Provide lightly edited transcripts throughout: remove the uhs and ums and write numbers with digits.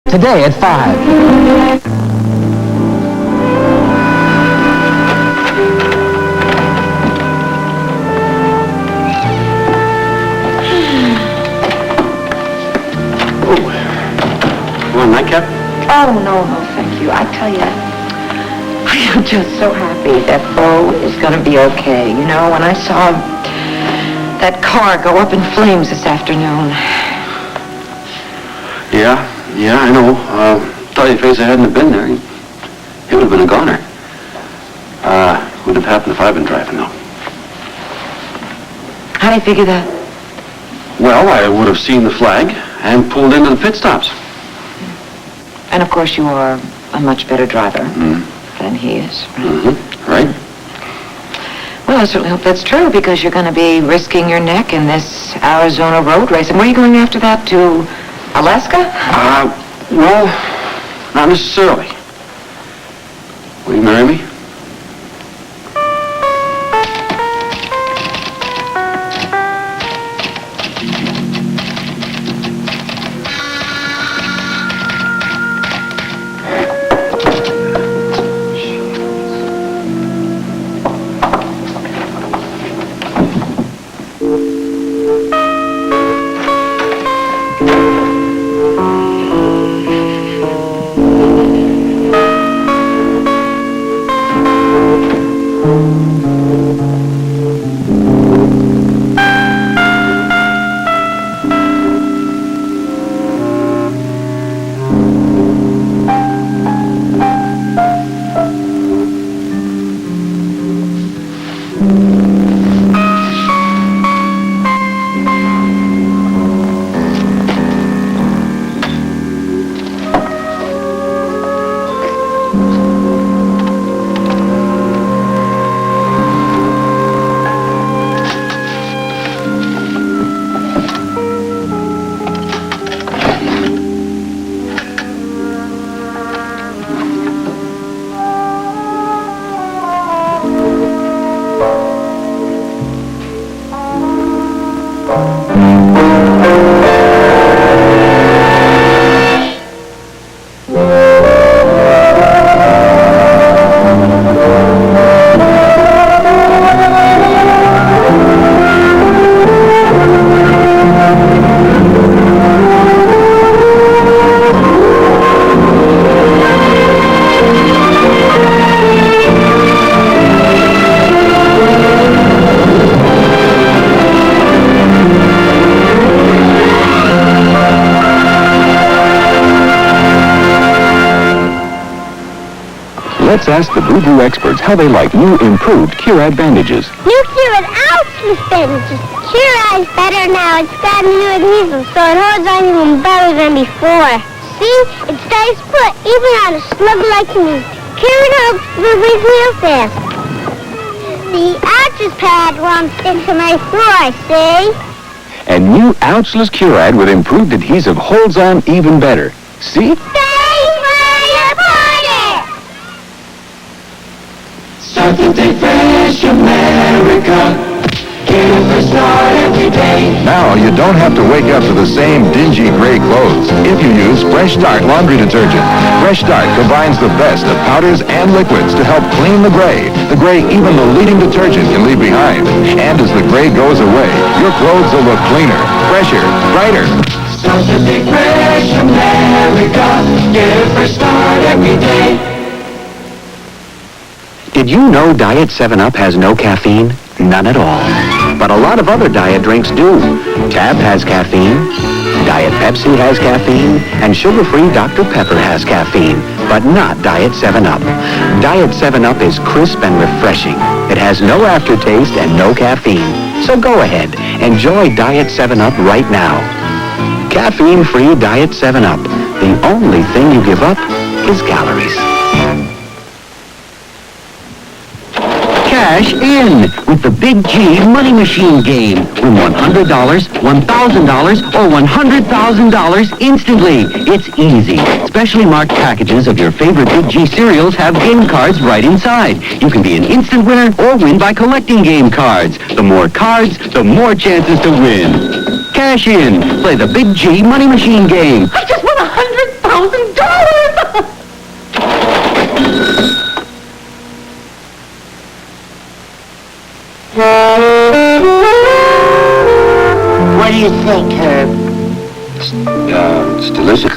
Today at 5. Nightcap? Oh, no, thank you. I tell you, I am just so happy that Bo is going to be okay. You know, when I saw that car go up in flames this afternoon. Yeah, I know. Tell you face, I hadn't have been there. He would have been a goner. Wouldn't have happened if I'd been driving, though. How do you figure that? Well, I would have seen the flag and pulled into the pit stops. And, of course, you are a much better driver than he is, right? Right. Well, I certainly hope that's true, because you're going to be risking your neck in this Arizona road race. And where are you going after that, to Alaska? Well, not necessarily. Will you marry me? Let's ask the Boo-Boo experts how they like new improved Curad bandages. New Curad Outless bandages. Curad's better now. It's got new adhesive, so it holds on even better than before. See? It stays put, even on a slug like me. Curad holds the real fast. The Outless pad won't stick to my floor, see? And new Ouchless Curad with improved adhesive holds on even better. See? Start the day fresh, America. Get a fresh start every day. Now you don't have to wake up to the same dingy gray clothes if you use Fresh Start laundry detergent. Fresh Start combines the best of powders and liquids to help clean the gray even the leading detergent can leave behind. And as the gray goes away, your clothes will look cleaner, fresher, brighter. Start the day fresh, America. Get a fresh start every day. Did you know Diet 7-Up has no caffeine? None at all. But a lot of other diet drinks do. Tab has caffeine, Diet Pepsi has caffeine, and sugar-free Dr. Pepper has caffeine, but not Diet 7-Up. Diet 7-Up is crisp and refreshing. It has no aftertaste and no caffeine. So go ahead, enjoy Diet 7-Up right now. Caffeine-free Diet 7-Up. The only thing you give up is calories. Cash in with the Big G Money Machine game. Win $100, $1,000, or $100,000 instantly. It's easy. Specially marked packages of your favorite Big G cereals have game cards right inside. You can be an instant winner or win by collecting game cards. The more cards, the more chances to win. Cash in. Play the Big G Money Machine game. I just won $100,000. you think, Herb? It's delicious.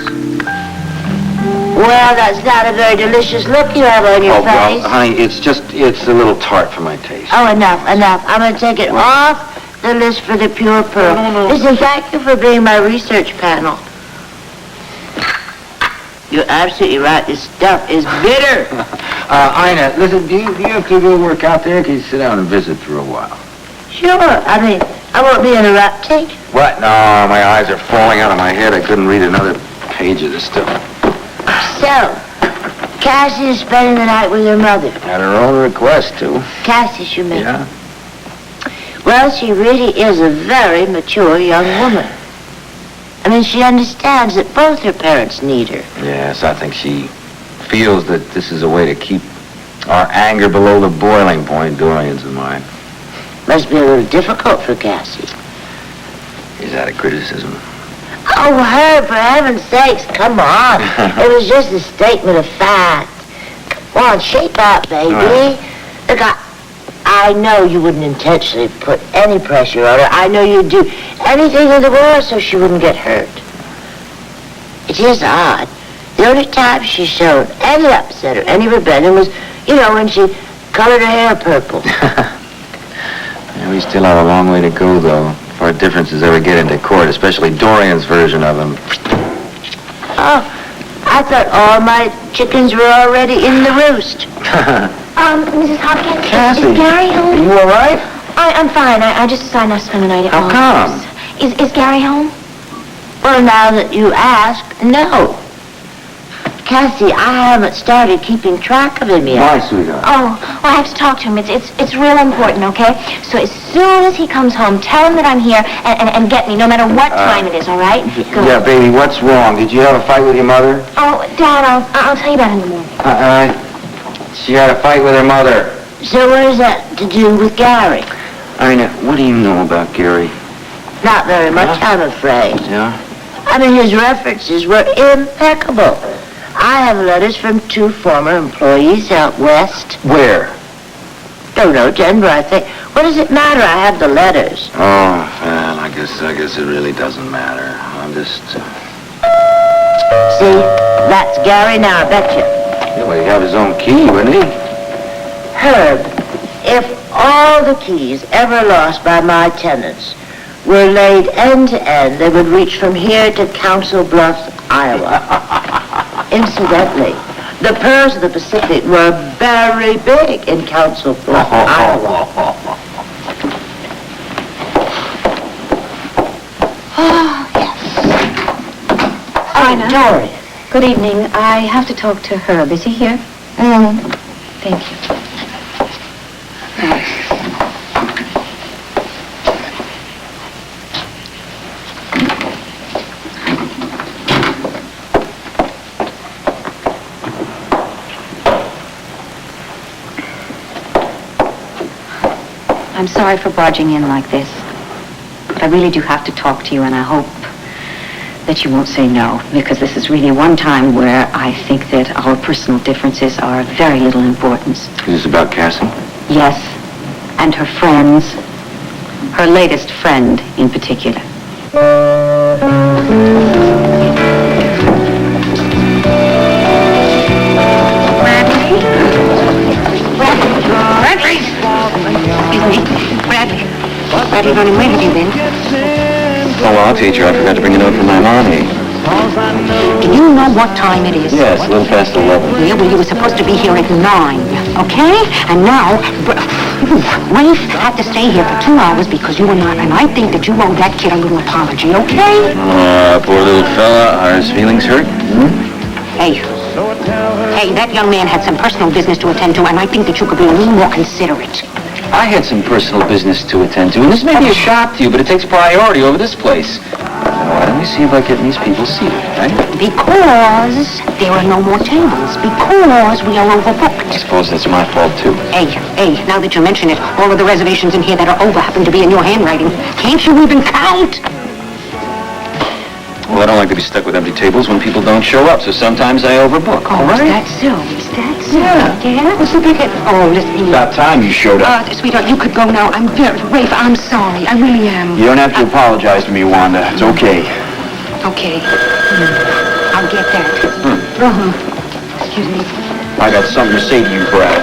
Well, that's not a very delicious look you have on your Oh, well, face. honey, it's a little tart for my taste. Oh, enough. I'm going to take it off the list for the pure pearl. No. Listen, thank you for being my research panel. You're absolutely right. This stuff is bitter. Ina, listen, do you have to go work out there? Can you sit down and visit for a while? Sure. I mean, I won't be interrupting. What? No, my eyes are falling out of my head. I couldn't read another page of this stuff. So, Cassie is spending the night with her mother. At her own request, too. Cassie, you mean? Yeah? Well, she really is a very mature young woman. I mean, she understands that both her parents need her. Yes, I think she feels that this is a way to keep our anger below the boiling point, Dorian's and mine. Must be a little difficult for Cassie. Is that a criticism? Oh, Herb, for heaven's sakes, come on. It was just a statement of fact. Come on, shape up, baby. Right. Look, I know you wouldn't intentionally put any pressure on her. I know you'd do anything in the world so she wouldn't get hurt. It is odd. The only time she showed any upset or any rebellion was, when she colored her hair purple. Yeah, we still have a long way to go, though, before our differences ever get into court, especially Dorian's version of them. Oh, I thought all my chickens were already in the roost. Mrs. Hopkins, Cassie, is Gary home? you all right? I'm fine. I just decided not to spend the night at How home. come? Is Gary home? Well, now that you ask, no. Cassie, I haven't started keeping track of him yet. Why, sweetheart? Oh, well, I have to talk to him. It's real important, okay? So as soon as he comes home, tell him that I'm here and get me, no matter what time it is, all right? Good. Yeah, baby, what's wrong? Did you have a fight with your mother? Oh, Dad, I'll tell you about it in the morning. She had a fight with her mother. So what does that to do with Gary? Ina, what do you know about Gary? Not very much, I'm afraid. Yeah? I mean, his references were impeccable. I have letters from 2 former employees out west. Where? Don't know, Denver, I think. What does it matter? I have the letters. Oh, well, I guess it really doesn't matter. I'm just... See, that's Gary now, I bet you. Yeah, well, he'd have his own key, wouldn't he? Herb, if all the keys ever lost by my tenants were laid end to end, they would reach from here to Council Bluffs, Iowa. Incidentally, the pearls of the Pacific were very big in Council Bluffs, Iowa. Oh, yes. Ina. Dorian. Good evening. I have to talk to Herb. Is he here? Thank you. I'm sorry for barging in like this, but I really do have to talk to you, and I hope that you won't say no, because this is really one time where I think that our personal differences are of very little importance. Is this about Cassie? Yes, and her friends, her latest friend in particular. Bradley, running, where have you been? Oh, well, teacher, I forgot to bring a note from my mommy. Do you know what time it is? Yes, a little past 11. Yeah, well, you were supposed to be here at 9, okay? And now, Rafe had to stay here for 2 hours because you were not, and I think that you owe that kid a little apology, okay? Poor little fella. Are his feelings hurt? Hey, that young man had some personal business to attend to, and I think that you could be a little more considerate. I had some personal business to attend to, and this may be a shock to you, but it takes priority over this place. Now, why don't we see about getting these people seated, right? Because there are no more tables. Because we are overbooked. I suppose that's my fault, too. Hey, now that you mention it, all of the reservations in here that are over happen to be in your handwriting. Can't you even count? Well, I don't like to be stuck with empty tables when people don't show up, so sometimes I overbook. Oh, is that so? Is that so? Yeah. What's the big... Oh, listen. About time you showed up. Sweetheart, you could go now. I'm very... Rafe, I'm sorry. I really am. You don't have to apologize to me, Wanda. It's okay. Okay. I'll get that. Excuse me. I got something to say to you, Brad.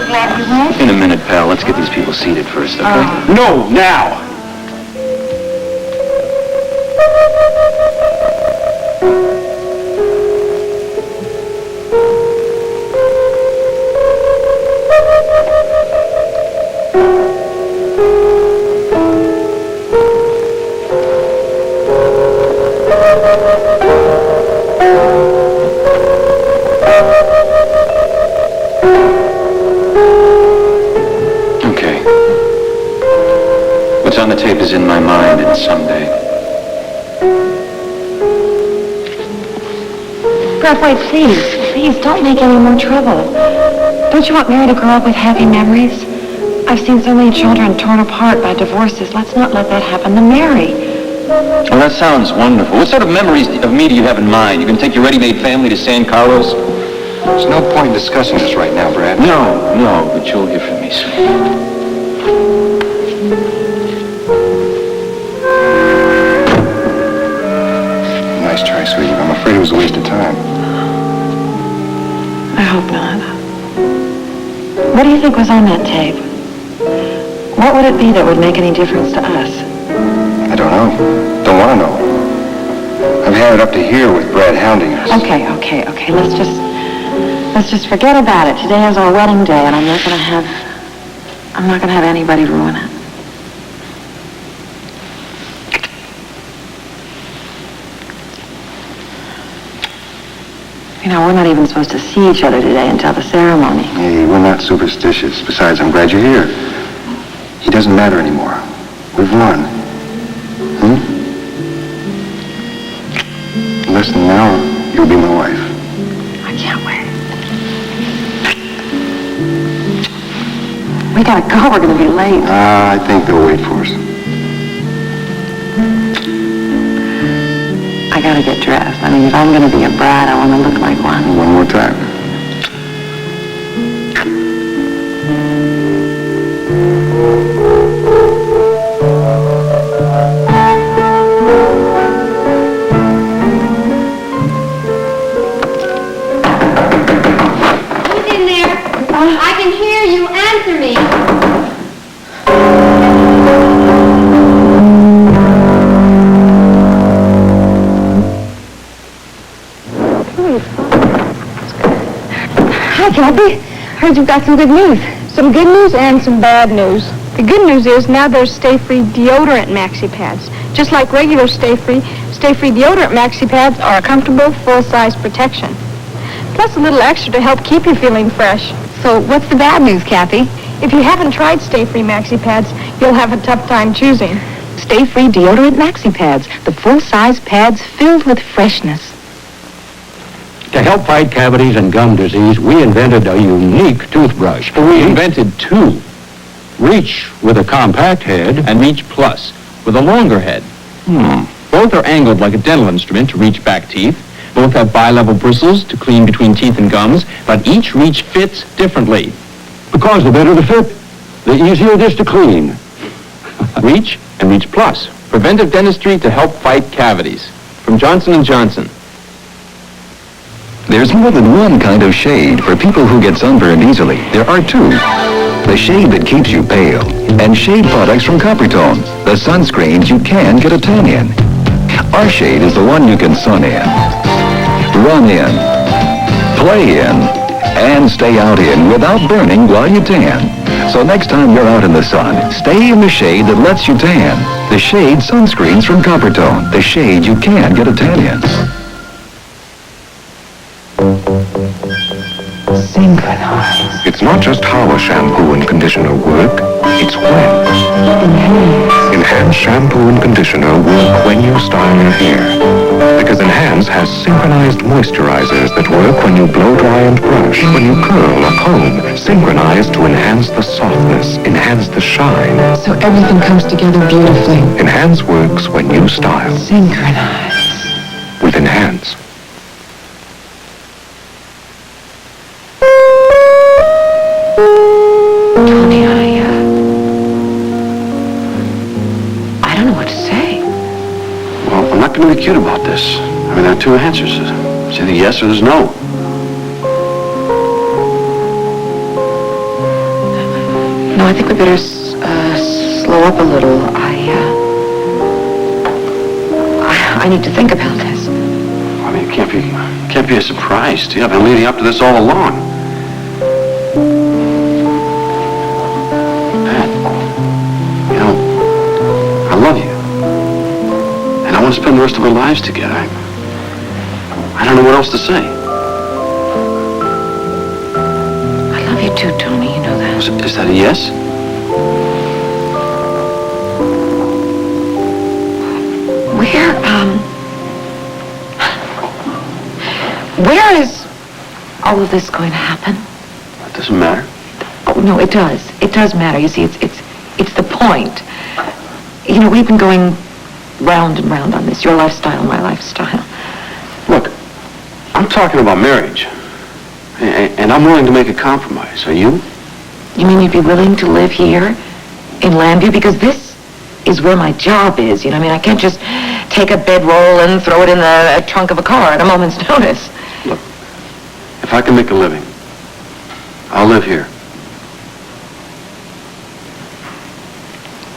Glad you went? In a minute, pal. Let's get these people seated first, okay? No, now! Okay. What's on the tape is in my mind, and someday. Brad, wait, please, don't make any more trouble. Don't you want Mary to grow up with happy memories? I've seen so many children torn apart by divorces. Let's not let that happen to Mary. Well, that sounds wonderful. What sort of memories of me do you have in mind? You can take your ready-made family to San Carlos? There's no point in discussing this right now, Brad. No, but you'll hear from me soon. Nice try, sweetie. I'm afraid it was a waste of time. I hope not. What do you think was on that tape? What would it be that would make any difference to us? I don't know. Don't want to know. I've had it up to here with Brad hounding us. Okay. Let's just forget about it. Today is our wedding day, and I'm not gonna have anybody ruin it. You know, we're not even supposed to see each other today until the ceremony. Hey, we're not superstitious. Besides, I'm glad you're here. He doesn't matter anymore. We've won. In less than an hour, you'll be my wife. I can't wait. We gotta go. We're gonna be late. I think they'll wait for us. I gotta get dressed. I mean, if I'm gonna be a bride, I wanna look like one. One more time. Who's in there? I can hear you. Answer me. Hi, Kathy. Heard you've got some good news. Some good news and some bad news. The good news is now there's Stay Free deodorant maxi pads. Just like regular Stay Free deodorant maxi pads are a comfortable, full-size protection. Plus a little extra to help keep you feeling fresh. So what's the bad news, Kathy? If you haven't tried Stay Free maxi pads, you'll have a tough time choosing. Stay Free deodorant maxi pads, the full-size pads filled with freshness. To help fight cavities and gum disease, we invented a unique toothbrush. We invented two. Reach with a compact head And Reach Plus, with a longer head. Both are angled like a dental instrument to reach back teeth. Both have bi-level bristles to clean between teeth and gums, but each Reach fits differently. because the better the fit, the easier it is to clean. Reach and Reach Plus, preventive dentistry to help fight cavities. From Johnson & Johnson. There's more than one kind of shade for people who get sunburned easily. There are two. The shade that keeps you pale, and shade products from Coppertone, the sunscreens you can get a tan in. Our shade is the one you can sun in, run in, play in, and stay out in without burning while you tan. So next time you're out in the sun, stay in the shade that lets you tan. The shade sunscreens from Coppertone, the shade you can get a tan in. Synchronize. It's not just how a shampoo and conditioner work, it's when. Enhance shampoo and conditioner work when you style your hair. Because Enhance has synchronized moisturizers that work when you blow dry and brush, when you curl or comb, synchronized to enhance the softness, enhance the shine. So everything comes together beautifully. Enhance works when you style. Synchronize. competent hands. Tony, I don't know what to say. Well, I'm not going to be cute about this. I mean, there are two answers. It's either yes or there's no. No, I think we better slow up a little. I need to think about this. I mean, it can't be a surprise to you. I've been leading up to this all along. Pat, you know, I love you. And I want to spend the rest of our lives together. I don't know what else to say. I love you too, Tony. You know that. Is that a yes? Where is all of this going to happen? It doesn't matter. Oh, no, it does. It does matter. You see, it's the point. You know, we've been going round and round on this. Your lifestyle, my lifestyle. Look, I'm talking about marriage. And I'm willing to make a compromise. Are you? You mean you'd be willing to live here in Landview? Because this is where my job is. You know, I mean, I can't just take a bedroll and throw it in the trunk of a car at a moment's notice. Look, if I can make a living, I'll live here.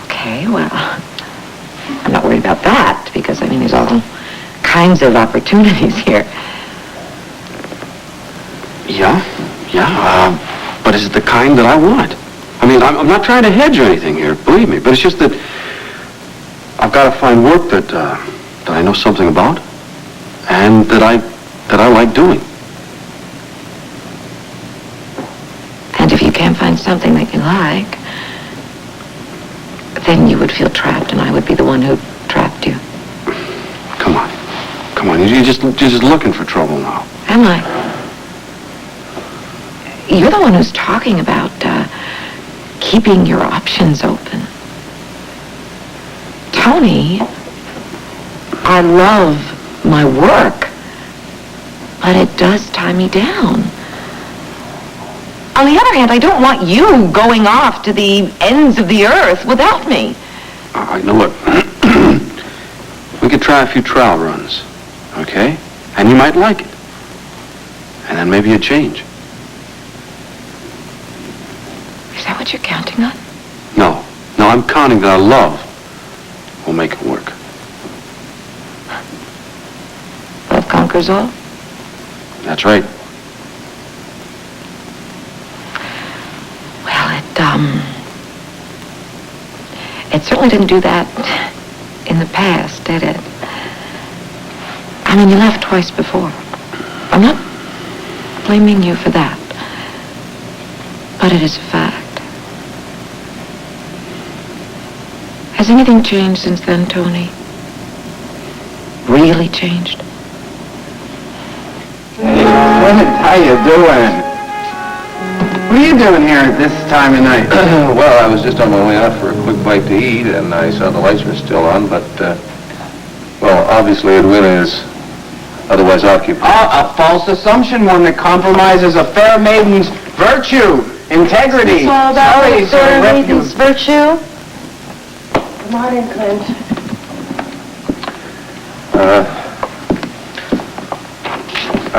Okay, well, I'm not worried about that because, I mean, there's all kinds of opportunities here. Yeah, but is it the kind that I want? I mean, I'm not trying to hedge or anything here, believe me, but it's just that I've got to find work that I know something about and that I like doing. And if you can't find something that you like, then you would feel trapped and I would be the one who trapped you. Come on, you're just looking for trouble now. Am I? You're the one who's talking about keeping your options open. Tony, I love my work, but it does tie me down. On the other hand, I don't want you going off to the ends of the earth without me. All right, now look, we could try a few trial runs, okay? And you might like it. And then maybe you'd change. Is that what you're counting on? No, I'm counting that our love will make it work. Love conquers all? That's right. Well, it certainly didn't do that in the past, did it? I mean, you left twice before. I'm not blaming you for that, but it is a fact. Has anything changed since then, Tony? Really changed? Hey, Clint, how you doing? What are you doing here at this time of night? Well, I was just on my way out for a quick bite to eat, and I saw the lights were still on, but, well, obviously Edwina is otherwise occupied. A false assumption, one that compromises a fair maiden's virtue, integrity. It's all about Sorry, a sir, fair refuge. maiden's virtue. Come on in, Clint.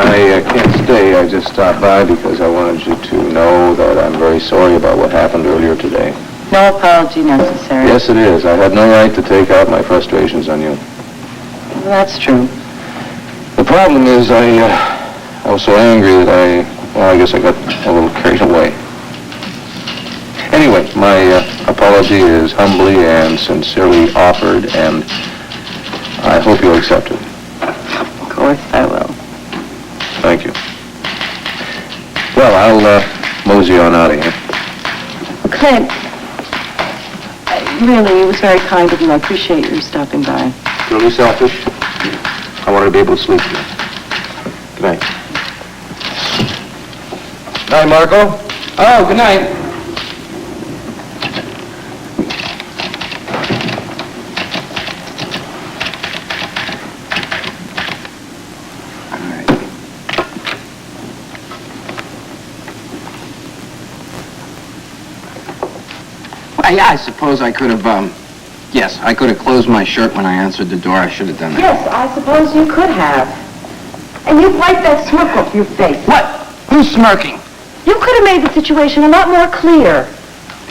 I can't stay. I just stopped by because I wanted you to know that I'm very sorry about what happened earlier today. No apology necessary. Yes, it is. I had no right to take out my frustrations on you. Well, that's true. The problem is I was so angry that I guess I got a little carried away. Anyway, my apology is humbly and sincerely offered, and I hope you'll accept it. Of course I will. Thank you. Well, I'll mosey on out of here. Clint, really, it was very kind of you. I appreciate your stopping by. Don't be selfish. I wanted to be able to sleep here. Good night. Night, Marco. Oh, good night. I suppose I could have, yes, I could have closed my shirt when I answered the door. I should have done that. Yes, I suppose you could have. And you've wiped that smirk off your face. What? Who's smirking? You could have made the situation a lot more clear.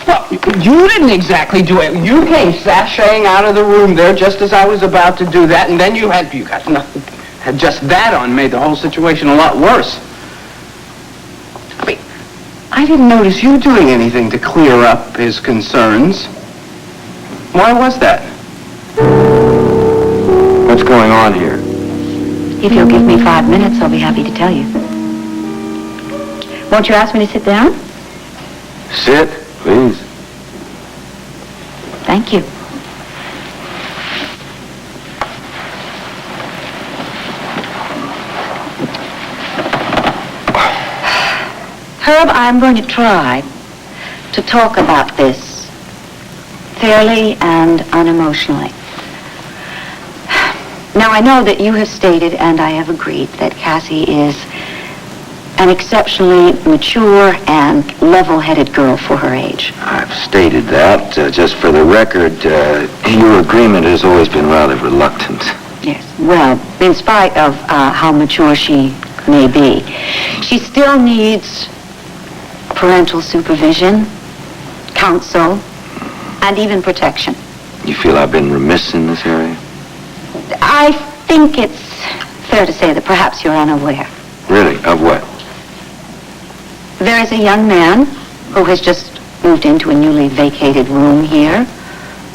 Well, you didn't exactly do it. You came sashaying out of the room there just as I was about to do that, and then you got nothing. Had just that on made the whole situation a lot worse. I didn't notice you doing anything to clear up his concerns. Why was that? What's going on here? If you'll give me 5 minutes, I'll be happy to tell you. Won't you ask me to sit down? Sit, please. Thank you. Herb, I'm going to try to talk about this fairly and unemotionally. Now, I know that you have stated, and I have agreed, that Cassie is an exceptionally mature and level-headed girl for her age. I've stated that. Just for the record, your agreement has always been rather reluctant. Yes. Well, in spite of how mature she may be, she still needs parental supervision, counsel, and even protection. You feel I've been remiss in this area? I think it's fair to say that perhaps you're unaware. Really? Of what? There is a young man who has just moved into a newly vacated room here,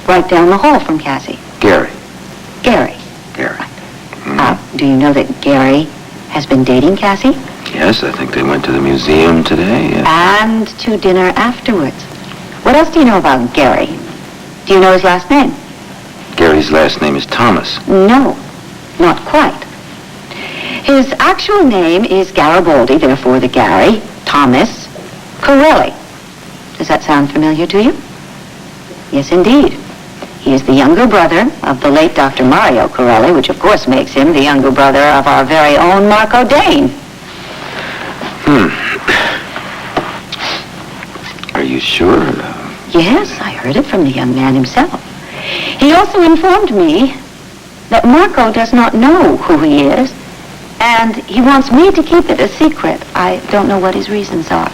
right down the hall from Cassie. Gary. Gary. Gary. Right. Do you know that Gary has been dating Cassie? Yes, I think they went to the museum today. And to dinner afterwards. What else do you know about Gary? Do you know his last name? Gary's last name is Thomas. No, not quite. His actual name is Garibaldi, therefore the Gary, Thomas, Corelli. Does that sound familiar to you? Yes, indeed. He is the younger brother of the late Dr. Mario Corelli, which of course makes him the younger brother of our very own Marco Dane. Are you sure? Yes, I heard it from the young man himself. He also informed me that Marco does not know who he is, and he wants me to keep it a secret. I don't know what his reasons are.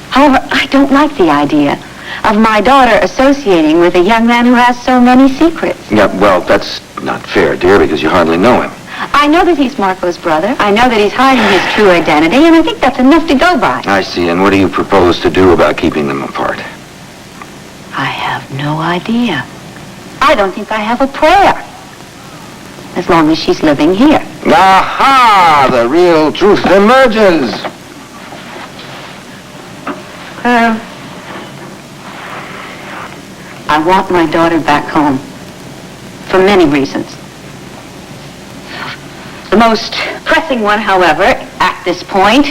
However, I don't like the idea of my daughter associating with a young man who has so many secrets. Yeah, well, that's not fair, dear, because you hardly know him. I know that he's Marco's brother. I know that he's hiding his true identity, and I think that's enough to go by. I see. And what do you propose to do about keeping them apart? I have no idea. I don't think I have a prayer. As long as she's living here. Aha! The real truth emerges. I want my daughter back home. For many reasons. The most pressing one, however, at this point,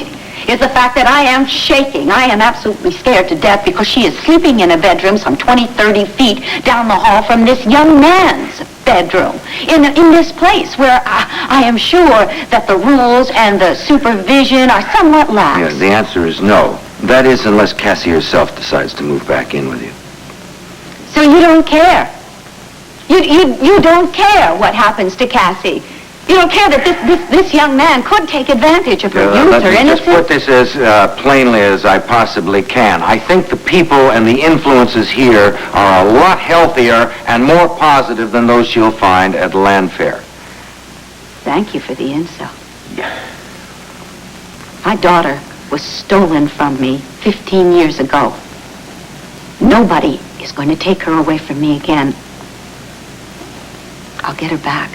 is the fact that I am shaking. I am absolutely scared to death because she is sleeping in a bedroom some 20, 30 feet down the hall from this young man's bedroom. In this place where I am sure that the rules and the supervision are somewhat lax. Yeah, the answer is no. That is, unless Cassie herself decides to move back in with you. So you don't care? You don't care what happens to Cassie? You don't care that this young man could take advantage of her youth let or me innocence? just put this as plainly as I possibly can. I think the people and the influences here are a lot healthier and more positive than those she'll find at Landfair. Thank you for the insult. My daughter was stolen from me 15 years ago. Nobody is going to take her away from me again. I'll get her back.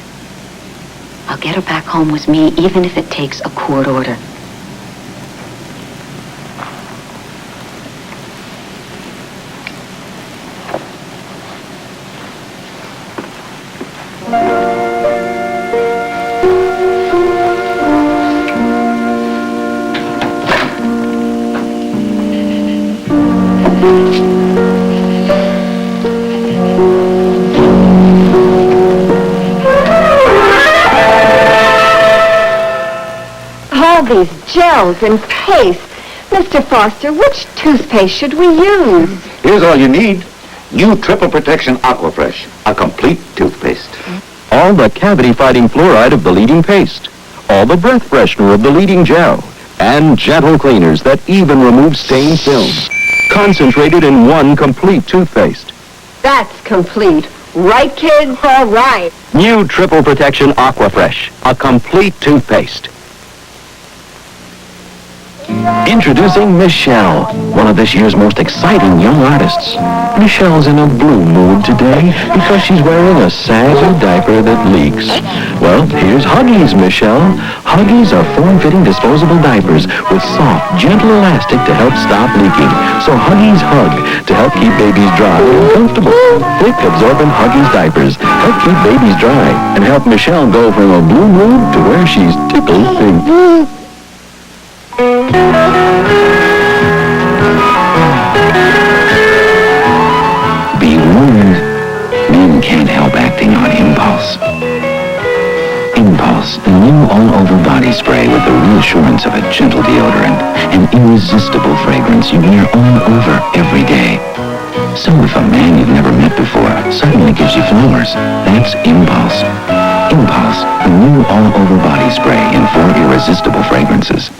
I'll get her back home with me, even if it takes a court order. These gels and paste. Mr. Foster, which toothpaste should we use? Here's all you need. New Triple Protection Aquafresh, a complete toothpaste. All the cavity-fighting fluoride of the leading paste. All the breath freshener of the leading gel. And gentle cleaners that even remove stained film. Concentrated in one complete toothpaste. That's complete. Right, kids? All right. New Triple Protection Aquafresh, a complete toothpaste. Introducing Michelle, one of this year's most exciting young artists. Michelle's in a blue mood today because she's wearing a saggy diaper that leaks. Well, here's Huggies, Michelle. Huggies are form-fitting disposable diapers with soft, gentle elastic to help stop leaking. So Huggies Hug to help keep babies dry and comfortable. Thick, absorbent Huggies diapers help keep babies dry and help Michelle go from a blue mood to where she's tickled pink. Be warned, men can't help acting on impulse. Impulse, the new all-over body spray with the reassurance of a gentle deodorant, an irresistible fragrance you wear all over every day. So if a man you've never met before suddenly gives you flowers, that's impulse. Impulse, the new all-over body spray in 4 irresistible fragrances.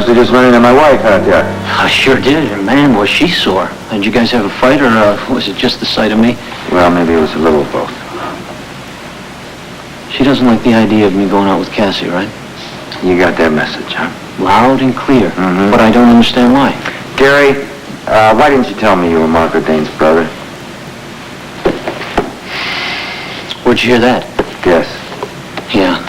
You just ran into my wife out there. I sure did, and man, was she sore. Did you guys have a fight, or was it just the sight of me? Well, maybe it was a little of both. She doesn't like the idea of me going out with Cassie, right? You got that message, huh? Loud and clear. Mm-hmm. But I don't understand why. Gary, why didn't you tell me you were Margaret Dane's brother? Where'd you hear that? Yes. Yeah.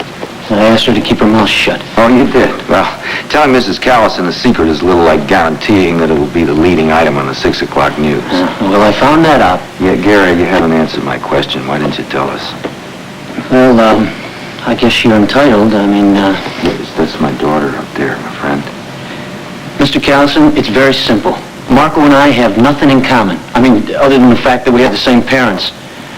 I asked her to keep her mouth shut. Oh, you did? Well, telling Mrs. Callison the secret is a little like guaranteeing that it will be the leading item on the 6 o'clock news. Well, I found that out. Yeah, Gary, you haven't answered my question. Why didn't you tell us? Well, I guess you're entitled. I mean, That's my daughter up there, my friend. Mr. Callison, it's very simple. Marco and I have nothing in common. I mean, other than the fact that we have the same parents.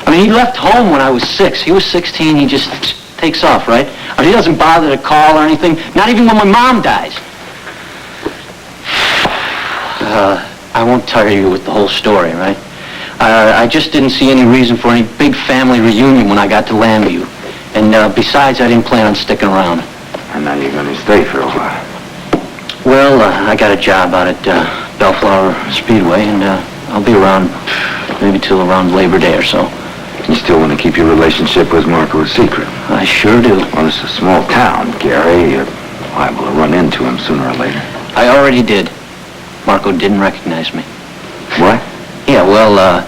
I mean, he left home when I was 6. He was 16. He just takes off, right? I mean, he doesn't bother to call or anything, not even when my mom dies. I won't tire you with the whole story, right? I just didn't see any reason for any big family reunion when I got to Lambview. And besides, I didn't plan on sticking around. And now you're going to stay for a while. Well, I got a job out at Bellflower Speedway, and I'll be around maybe till around Labor Day or so. You still want to keep your relationship with Marco a secret? I sure do. Well, it's a small town, Gary. You're liable to run into him sooner or later. I already did. Marco didn't recognize me. What? Yeah, well,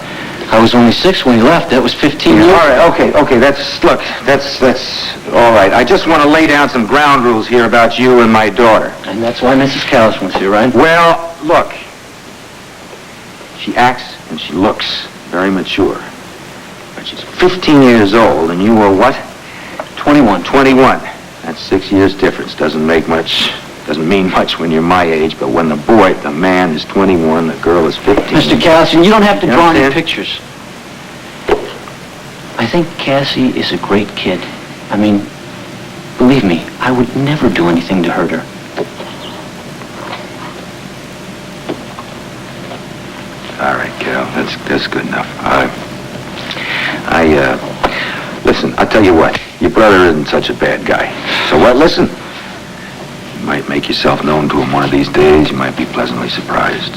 I was only 6 when he left. That was 15 years. All right, okay, that's all right. I just want to lay down some ground rules here about you and my daughter. And that's why Mrs. Callis wants you, right? Well, look. She acts and she looks very mature. But she's 15 years old, and you were what? 21. 21. That's 6 years difference. Doesn't mean much when you're my age, but when the man is 21, the girl is 15. Mr. Callison, you don't have to You draw any understand? pictures. I think Cassie is a great kid. I mean, believe me, I would never do anything to hurt her. All right, Cal, that's good enough. Listen, I'll tell you what. Your brother isn't such a bad guy. So what? Listen. You might make yourself known to him one of these days. You might be pleasantly surprised.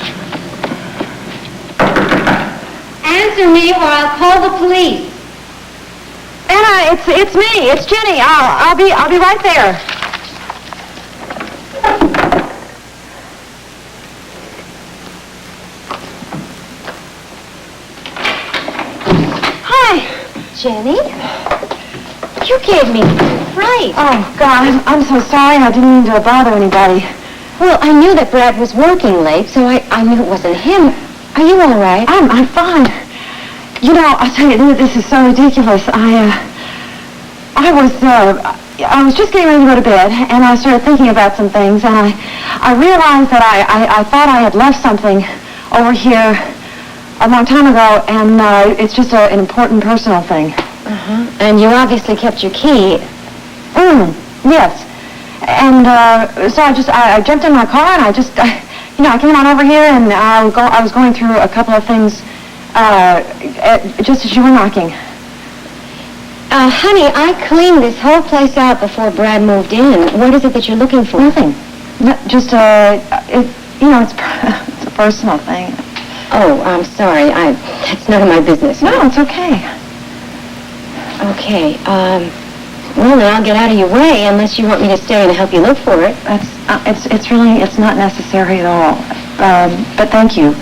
Answer me or I'll call the police. Anna, it's me. It's Jenny. I'll be right there. Hi, Jenny. You gave me. Right. Oh, God, I'm so sorry. I didn't mean to bother anybody. Well, I knew that Brad was working late, so I knew it wasn't him. Are you all right? I'm fine. You know, I'll tell you, this is so ridiculous. I was just getting ready to go to bed, and I started thinking about some things, and I realized that I thought I had left something over here a long time ago, and it's just an important personal thing. Uh-huh. And you obviously kept your key. Yes. And so I jumped in my car, and I came on over here, and I was going through a couple of things just as you were knocking. Honey, I cleaned this whole place out before Brad moved in. What is it that you're looking for? Nothing. No, just it's a personal thing. Oh, I'm sorry. That's none of my business. No, it's okay. Okay. Well, then I'll get out of your way unless you want me to stay and help you look for it. It's not necessary at all. But thank you.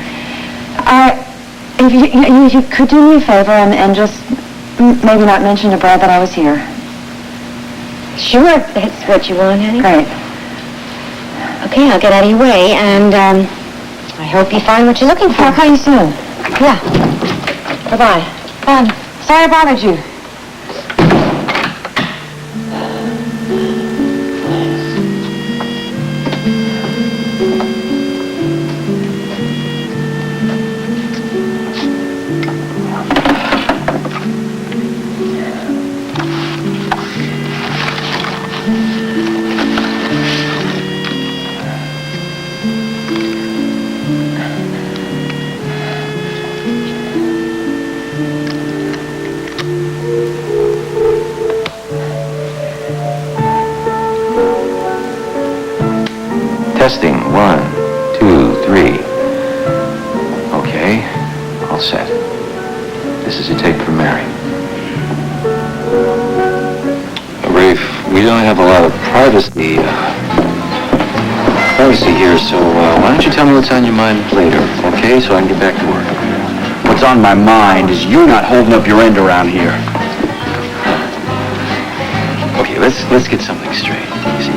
If you could do me a favor and just maybe not mention to Brad that I was here. Sure, if that's what you want, honey. Great. Okay, I'll get out of your way, and I hope you find what you're looking for. I'll call you soon. Yeah. Bye-bye. Sorry I bothered you. Testing, 1, 2, 3. Okay, all set. This is a tape from Mary. Rafe, we don't have a lot of privacy here, so why don't you tell me what's on your mind later, okay, so I can get back to work. What's on my mind is you not holding up your end around here. Okay, let's get something straight. You see,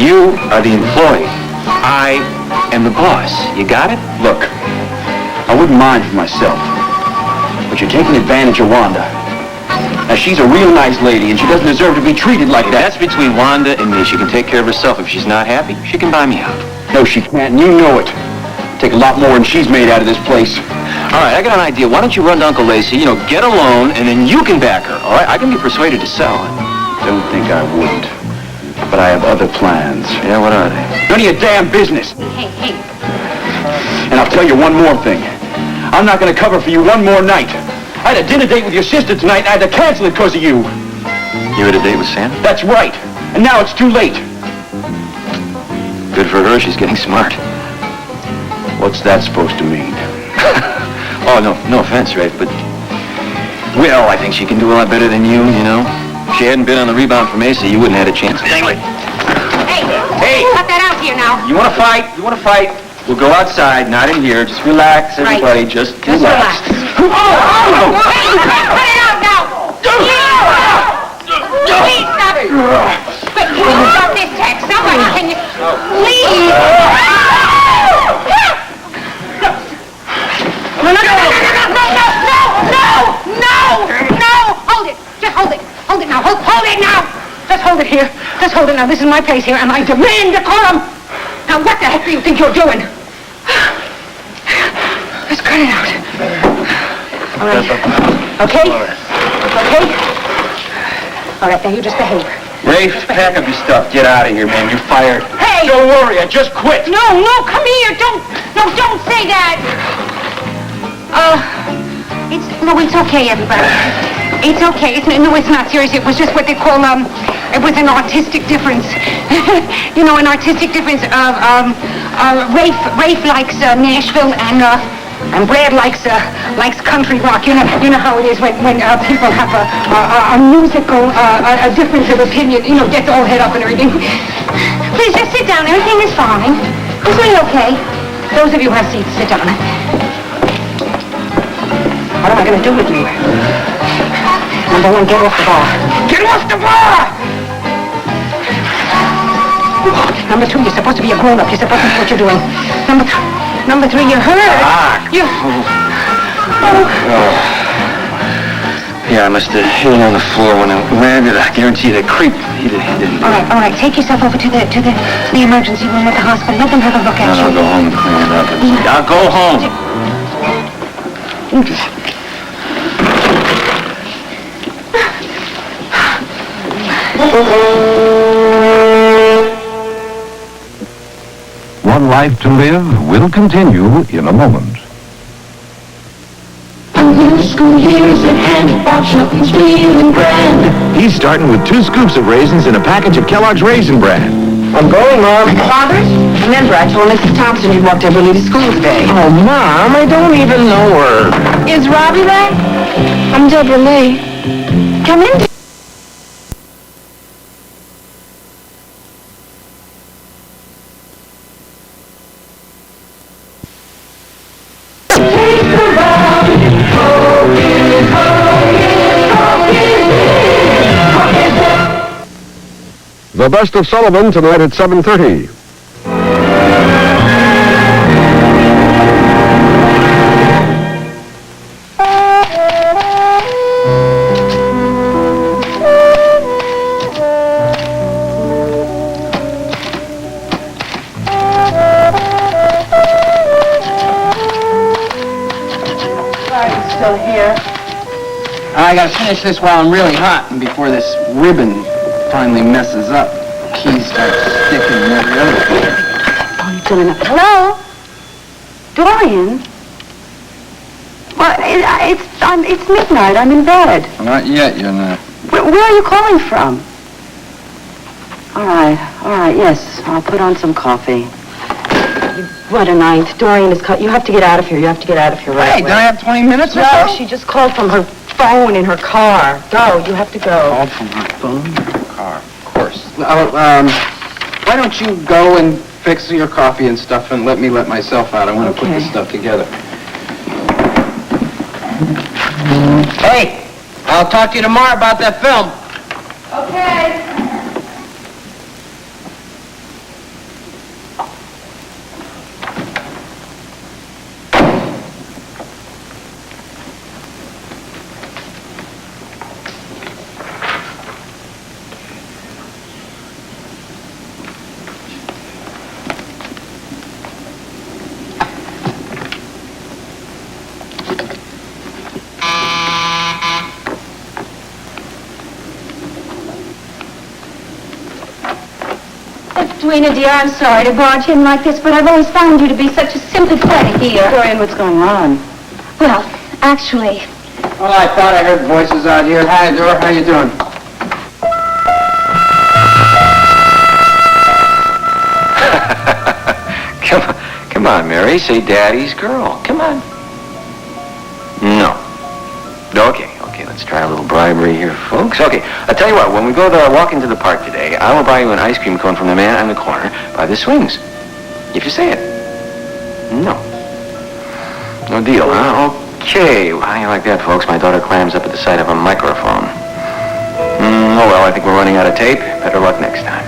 you are the employee. I am the boss. You got it? Look, I wouldn't mind for myself, but you're taking advantage of Wanda. Now, she's a real nice lady, and she doesn't deserve to be treated like that. That's between Wanda and me. She can take care of herself. If she's not happy, she can buy me out. No, she can't, and you know it. Take a lot more than she's made out of this place. All right, I got an idea. Why don't you run to Uncle Lacey, get a loan, and then you can back her, all right? I can be persuaded to sell it. Don't think I wouldn't. But I have other plans. Yeah, what are they? None of your damn business. Hey. And I'll tell you one more thing. I'm not going to cover for you one more night. I had a dinner date with your sister tonight, and I had to cancel it because of you. You had a date with Sam? That's right. And now it's too late. Good for her. She's getting smart. What's that supposed to mean? Oh, no offense, Rafe, but... Well, I think she can do a lot better than you, If she hadn't been on the rebound from Asa, you wouldn't have had a chance. Anyway. Hey! Cut that out here now. You want to fight? We'll go outside, not in here. Just relax, everybody. Right. Just relax. Oh! Cut it out now! Please stop it! But can you stop this text? Somebody, can you... Please! No! Hold it! Just hold it! Hold it now! Hold it now! Just hold it here. Just hold it now. This is my place here, and I demand decorum. Now, what the heck do you think you're doing? Let's cut it out. All right. Okay? Okay? All right, now you just behave. Rafe, pack up your stuff. Get out of here, man. You're fired. Hey! Don't worry, I just quit. No, come here. Don't say that. It's okay, everybody. It's okay. It's not serious. It was just what they call, it was an artistic difference. An artistic difference of, Rafe likes, Nashville and Brad likes country rock. You know how it is when people have a musical, a difference of opinion, gets all head up and everything. Please just sit down. Everything is fine. It's really okay. Those of you who have seats, sit down. What am I going to do with you? Number one, get off the bar. Get off the bar! Number two, you're supposed to be a grown-up. You're supposed to know what you're doing. Number three, you're hurt. Yeah, I must have hit him on the floor when I landed. I guarantee that creep. He didn't. All right. Take yourself over to the emergency room at the hospital. Let them have a look at you. I'll go home and clean it up. I'll go home. One Life to Live will continue in a moment. New school years at hand, box nothing's feeling grand. He's starting with 2 scoops of raisins and a package of Kellogg's Raisin Bran. I'm going, Mom. Fathers, remember, I told Mrs. Thompson you'd walked Everly to school today. Oh, Mom, I don't even know her. Is Robbie there? I'm Deborah Lee. Come in. The Best of Sullivan tonight at 7:30. Still here. I gotta finish this while I'm really hot and before this ribbon finally messes up. Keys start sticking and every other thing. Oh, you're doing it. Hello? Dorian? Well, it's midnight. I'm in bed. Not yet, you're not. Where are you calling from? All right, yes. I'll put on some coffee. What a night. Dorian is cut. You have to get out of here. You have to get out of here right Hey, away. don't I have 20 minutes or No, so? she just called from her phone in her car. Go. You have to go. Called from her phone in her car. Of course. Why don't you go and fix your coffee and stuff and let me let myself out? I want to put this stuff together. Hey, I'll talk to you tomorrow about that film. Okay. Edwina, dear, I'm sorry to barge in like this, but I've always found you to be such a sympathetic dear. Dorian, what's going on? Well, actually, Well, I thought I heard voices out here. Hi, Dora. How you doing? Come on, Mary. Say Daddy's girl. Come on. No. Okay, let's try a little bribery here, folks. Okay, I'll tell you what, when we go to walk into the park today, I will buy you an ice cream cone from the man on the corner by the swings. If you say it. No. No deal, huh? Okay. Well, how do you like that, folks? My daughter clams up at the sight of a microphone. Oh, well, I think we're running out of tape. Better luck next time.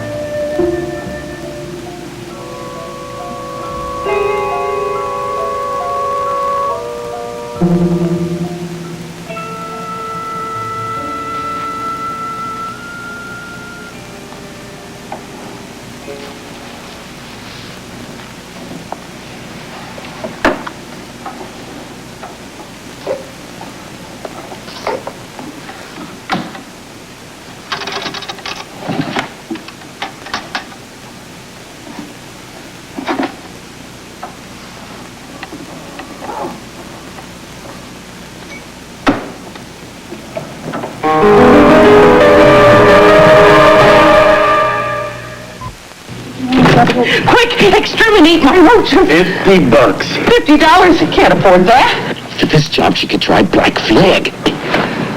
Quick, exterminate my roaches. $50. $50? I can't afford that. For this job, she could try Black Flag.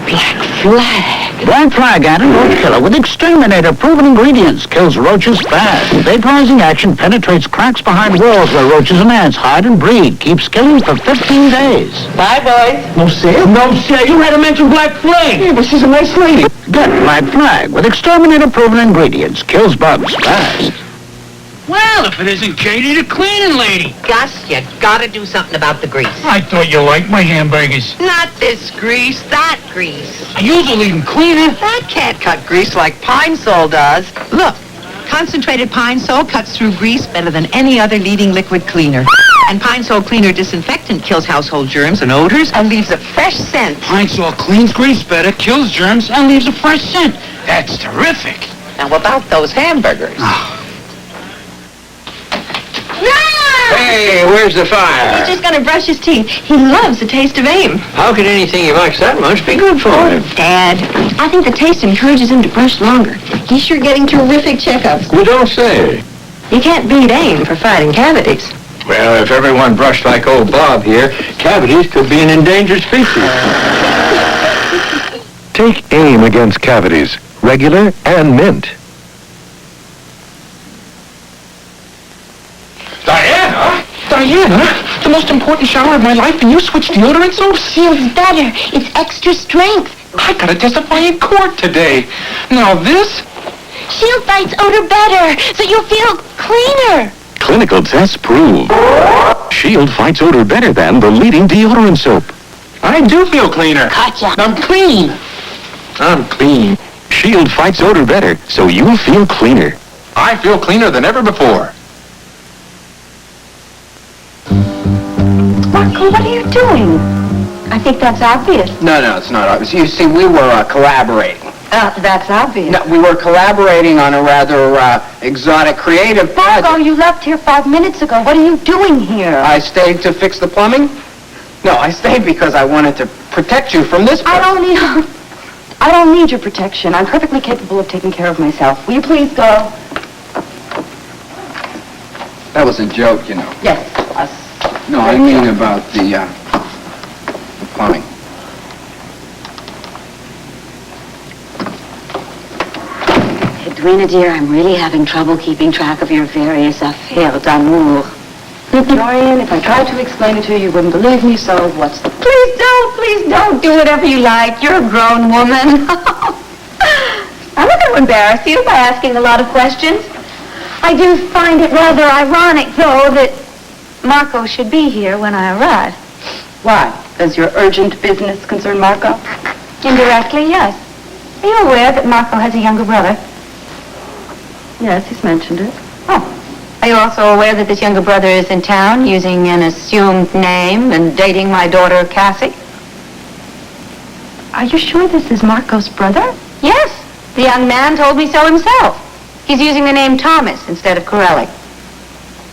Black Flag. Black Flag antidote killer with exterminator-proven ingredients kills roaches fast. Vaporizing action penetrates cracks behind walls where roaches and ants hide and breed. Keeps killing for 15 days. Bye, boys. No sale? No, sir. You had to mention Black Flag. Yeah, but she's a nice lady. Get Black Flag with exterminator-proven ingredients. Kills bugs fast. Well, if it isn't Katie, the cleaning lady. Gus, you gotta do something about the grease. I thought you liked my hamburgers. Not this grease, that grease. I usually even clean it. That can't cut grease like Pine Sol does. Look, concentrated Pine Sol cuts through grease better than any other leading liquid cleaner. And Pine Sol Cleaner Disinfectant kills household germs and odors and leaves a fresh scent. Pine Sol cleans grease better, kills germs, and leaves a fresh scent. That's terrific. Now about those hamburgers. Hey, where's the fire? He's just gonna brush his teeth. He loves the taste of AIM. How can anything he likes that much be good for him? Dad, I think the taste encourages him to brush longer. He's sure getting terrific checkups. You don't say. You can't beat AIM for fighting cavities. Well, if everyone brushed like old Bob here, cavities could be an endangered species. Take AIM against cavities, regular and mint. Diana, the most important shower of my life, and you switched deodorant soap? Feels better. It's extra strength. I gotta testify in court today. Now this? Shield fights odor better, so you'll feel cleaner. Clinical tests prove Shield fights odor better than the leading deodorant soap. I do feel cleaner. Gotcha. I'm clean. I'm clean. Shield fights odor better, so you'll feel cleaner. I feel cleaner than ever before. Marco, what are you doing? I think that's obvious. No, it's not obvious. You see, we were collaborating. That's obvious. No, we were collaborating on a rather exotic, creative project. Marco, you left here 5 minutes ago. What are you doing here? I stayed to fix the plumbing? No, I stayed because I wanted to protect you from this person. I don't need your protection. I'm perfectly capable of taking care of myself. Will you please go? That was a joke, you know. Yes. No, I mean about the plumbing. Edwina, dear, I'm really having trouble keeping track of your various affaires d'amour. Dorian, if I tried to explain it to you, you wouldn't believe me, so what's the... Please don't. Do whatever you like. You're a grown woman. I'm not going to embarrass you by asking a lot of questions. I do find it rather ironic, though, that Marco should be here when I arrive. Why? Does your urgent business concern Marco? Indirectly, yes. Are you aware that Marco has a younger brother? Yes, he's mentioned it. Oh. Are you also aware that this younger brother is in town using an assumed name and dating my daughter, Cassie? Are you sure this is Marco's brother? Yes. The young man told me so himself. He's using the name Thomas instead of Corelli.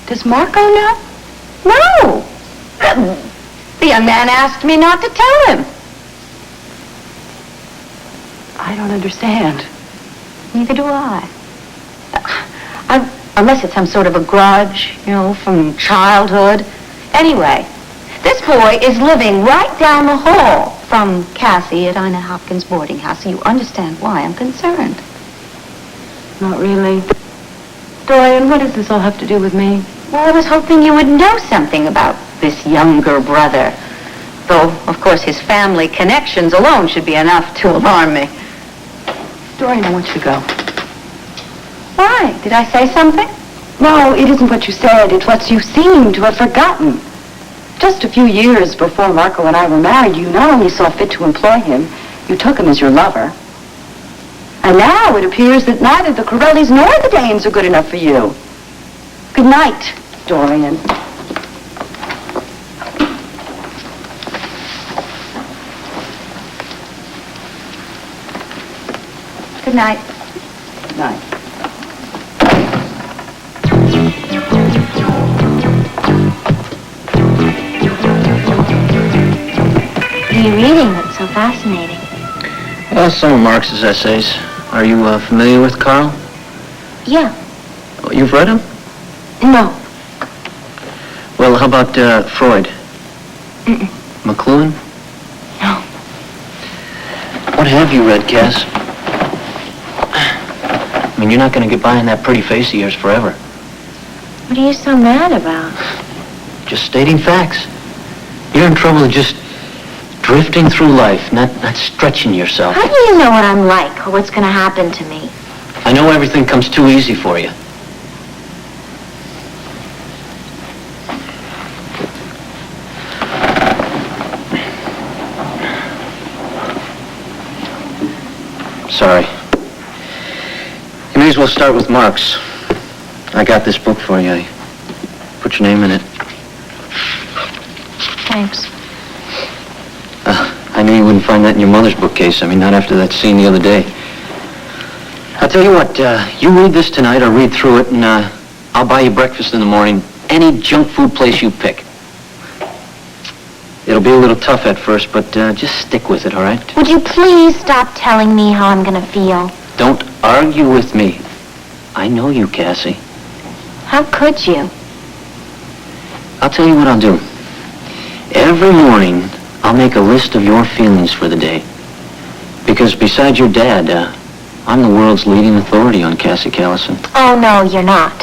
Does Marco know? No. The young man asked me not to tell him. I don't understand. Neither do I. Unless it's some sort of a grudge, from childhood. Anyway, this boy is living right down the hall from Cassie at Ina Hopkins boarding house, so you understand why I'm concerned. Not really. Dorian, what does this all have to do with me? Well, I was hoping you would know something about this younger brother. Though, of course, his family connections alone should be enough to alarm me. Dorian, I want you to go. Why? Did I say something? No, it isn't what you said. It's what you seem to have forgotten. Just a few years before Marco and I were married, you not only saw fit to employ him, you took him as your lover. And now it appears that neither the Corellis nor the Danes are good enough for you. Good night, Dorian. Good night. Good night. What are you reading that's so fascinating? Some of Marx's essays. Are you familiar with Carl? Yeah. Oh, you've read him? No. Well, how about Freud? Mm-mm. McLuhan? No. What have you read, Cass? I mean, you're not going to get by in that pretty face of yours forever. What are you so mad about? Just stating facts. You're in trouble of just drifting through life, not stretching yourself. How do you know what I'm like or what's going to happen to me? I know everything comes too easy for you. Sorry. You may as well start with Mark's. I got this book for you. I put your name in it. Thanks. I knew you wouldn't find that in your mother's bookcase. I mean, not after that scene the other day. I'll tell you what, you read this tonight or read through it, and I'll buy you breakfast in the morning. Any junk food place you pick. It'll be a little tough at first, but just stick with it, all right? Would you please stop telling me how I'm going to feel? Don't argue with me. I know you, Cassie. How could you? I'll tell you what I'll do. Every morning, I'll make a list of your feelings for the day. Because besides your dad, I'm the world's leading authority on Cassie Callison. Oh, no, you're not.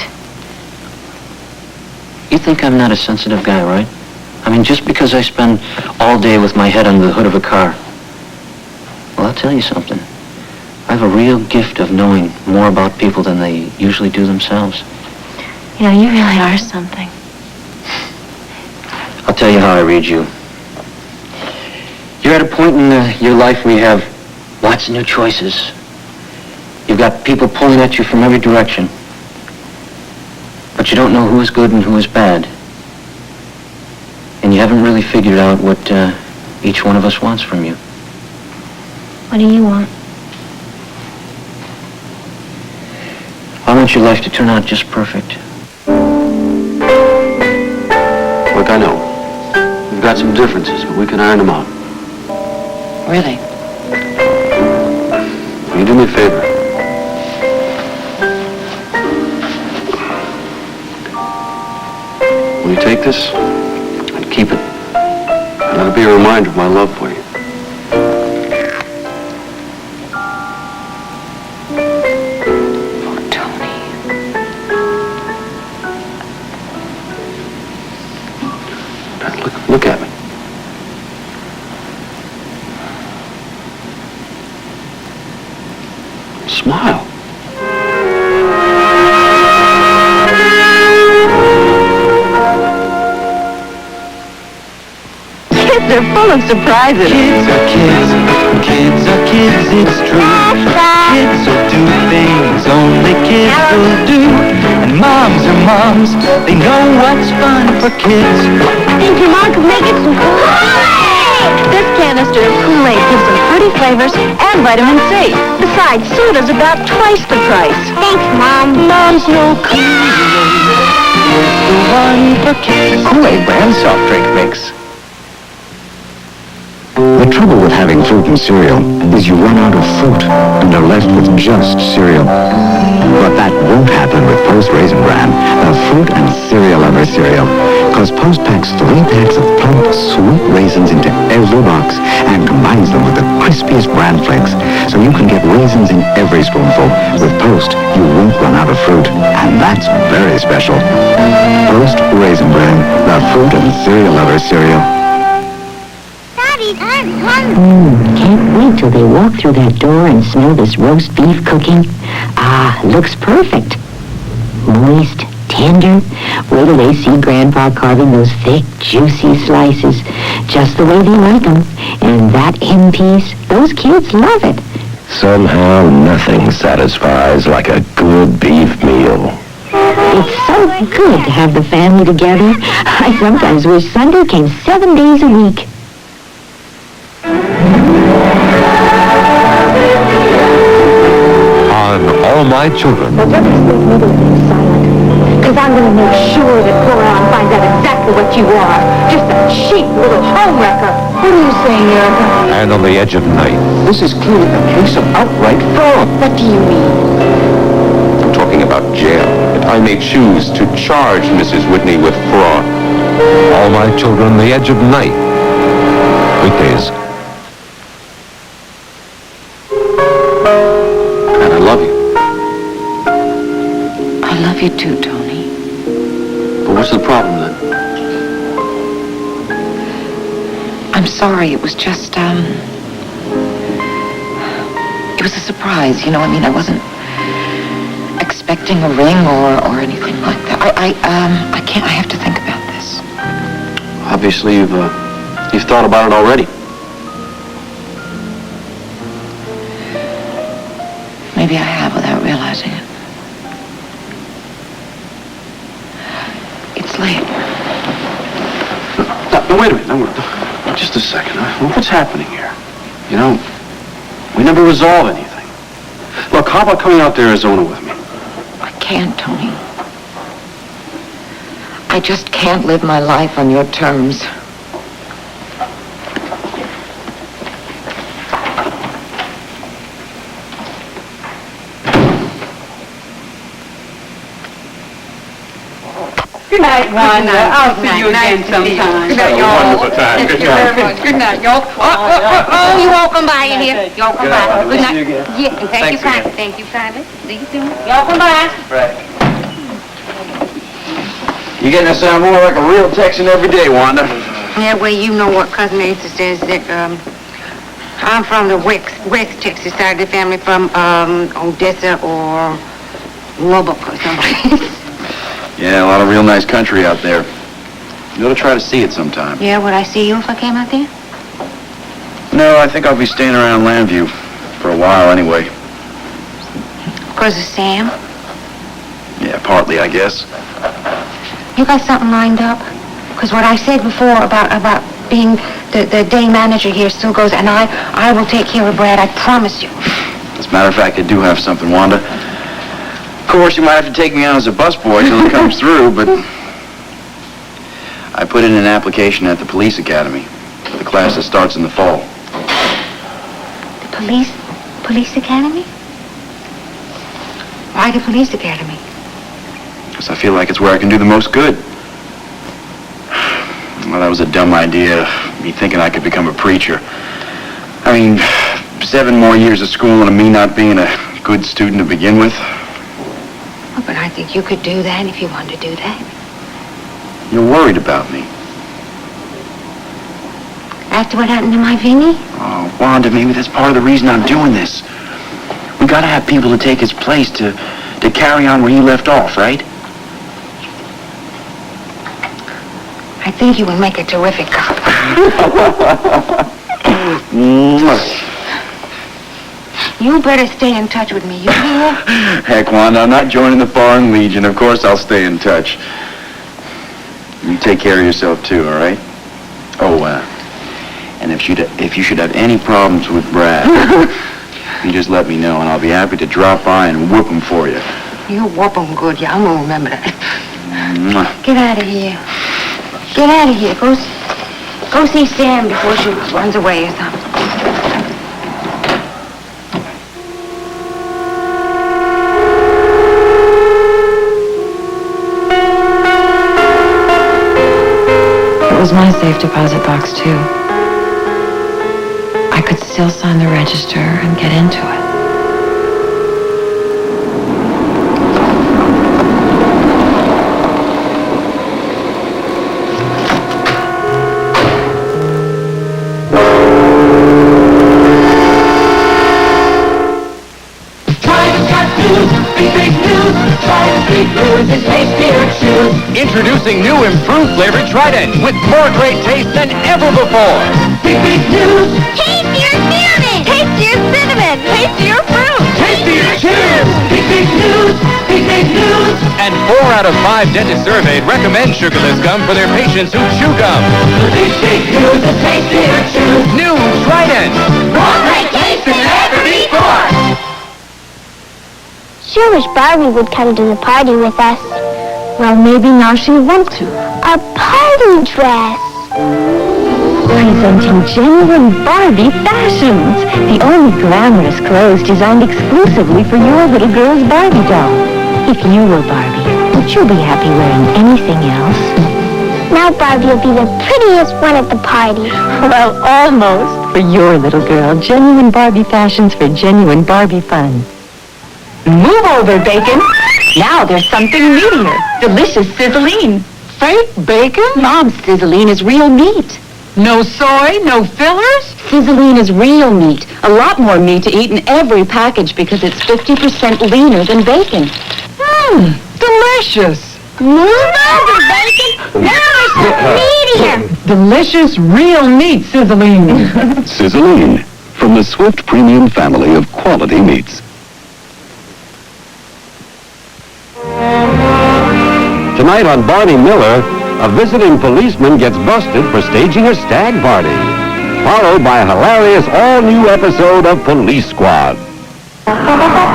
You think I'm not a sensitive guy, right? I mean, just because I spend all day with my head under the hood of a car. Well, I'll tell you something. I have a real gift of knowing more about people than they usually do themselves. You know, you really are something. I'll tell you how I read you. You're at a point in your life where you have lots of new choices. You've got people pulling at you from every direction. But you don't know who is good and who is bad. And you haven't really figured out what each one of us wants from you. What do you want? I want your life to turn out just perfect. Look, I know. We've got some differences, but we can iron them out. Really? Will you do me a favor? Will you take this and keep it? And let it be a reminder of my love for you. Look at me. Smile. Kids are full of surprises. Kids are kids, kids are kids, it's true. Kids will do things only kids will do. And moms are moms, they know what's fun for kids. I think your mom could make it some Kool-Aid. This canister of Kool-Aid gives them fruity flavors and vitamin C. Besides, soda's about twice the price. Thanks, Mom. Moms know Kool-Aid is the one for kids. Kool-Aid brand soft drink mix. The trouble with having fruit and cereal is you run out of fruit and are left with just cereal. But that won't happen with Post Raisin Bran, the fruit and cereal lover cereal. Because Post packs 3 packs of plump, sweet raisins into every box and combines them with the crispiest bran flakes. So you can get raisins in every spoonful. With Post, you won't run out of fruit. And that's very special. Post Raisin Bran, the fruit and cereal lover cereal. Can't wait till they walk through that door and smell this roast beef cooking. Ah, looks perfect. Moist, tender. Wait till they see Grandpa carving those thick, juicy slices, just the way they like them. And that end piece, those kids love it. Somehow nothing satisfies like a good beef meal. It's so good to have the family together. I sometimes wish Sunday came 7 days a week. On All My Children. Well, just leave me to be silent. Because I'm going to make sure that Dorian finds out exactly what you are. Just a cheap little homewrecker. What are you saying, Erica? And On the Edge of Night. This is clearly a case of outright fraud. What do you mean? I'm talking about jail. If I may choose to charge Mrs. Whitney with fraud. All My Children, The Edge of Night. Weekdays. And I love you. love you too, Tony. But what's the problem then? I'm sorry. It was just, it was a surprise, you know. I mean, I wasn't expecting a ring or anything like that. I can't, I have to think about this. Obviously, you've thought about it already. Maybe I have without realizing it. It's late. No, wait a minute. No, just a second. What's happening here? You know, we never resolve anything. Look, how about coming out to Arizona with me? I can't, Tony. I just can't live my life on your terms. Good night, Wanda. I'll see you again sometime. Good night, y'all. Wonderful time. Good night. Good night, y'all. Oh, you all come by in here. Y'all come by. Good night. See you again. Yeah, and thank you Thanks kindly. again. Thank you kindly. See you soon. Y'all come by. Right. You're getting to sound more like a real Texan every day, Wanda. Yeah, well, you know what Cousin Asa says that, I'm from the West Texas side of the family, from, Odessa or Lubbock or something. Yeah, a lot of real nice country out there. You ought to try to see it sometime. Yeah, would I see you if I came out there? No, I think I'll be staying around Landview for a while anyway. Because of Sam? Yeah, partly, I guess. You got something lined up? Because what I said before about being the day manager here still goes, and I will take care of Brad, I promise you. As a matter of fact, I do have something, Wanda. Of course, you might have to take me on as a busboy till it comes through, but I put in an application at the police academy for the class that starts in the fall. The police academy? Why the police academy? Because I feel like it's where I can do the most good. Well, that was a dumb idea, me thinking I could become a preacher. I mean, 7 more years of school and me not being a good student to begin with. Oh, but I think you could do that if you wanted to do that. You're worried about me. After what happened to my Vinny? Oh, Wanda, maybe that's part of the reason I'm doing this. We gotta have people to take his place to carry on where he left off, right? I think you would make a terrific cop. You better stay in touch with me, you hear? Heck, Wanda, I'm not joining the Foreign Legion. Of course I'll stay in touch. You take care of yourself, too, all right? Oh, and if you should have any problems with Brad, you just let me know, and I'll be happy to drop by and whoop him for you. You whoop him good, yeah, I'm gonna remember that. Mwah. Get out of here. Get out of here. Go see Sam before she runs away or something. It was my safe deposit box, too. I could still sign the register and get into it. Introducing new improved flavored Trident with more great taste than ever before. Big news! Tastier cinnamon! Tastier cinnamon! Tastier fruit! Tastier chews! Big news! Big news! And 4 out of 5 dentists surveyed recommend sugarless gum for their patients who chew gum. Big news! The tastier chews! New Trident! More great taste than ever before! Sure wish Barbie would come to the party with us. Well, maybe now she wants to. Our party dress. Presenting genuine Barbie fashions. The only glamorous clothes designed exclusively for your little girl's Barbie doll. If you were Barbie, would you be happy wearing anything else? Now Barbie will be the prettiest one at the party. Well, almost. For your little girl, genuine Barbie fashions for genuine Barbie fun. Move over, Bacon. Now there's something meatier. Delicious sizzling. Fake bacon? Mom's sizzling is real meat. No soy, no fillers? Sizzling is real meat. A lot more meat to eat in every package because it's 50% leaner than bacon. Delicious. Move over, bacon. Now there's something meatier. Delicious, real meat sizzling. Sizzling, from the Swift Premium family of quality meats. Tonight on Barney Miller, a visiting policeman gets busted for staging a stag party, followed by a hilarious all-new episode of Police Squad.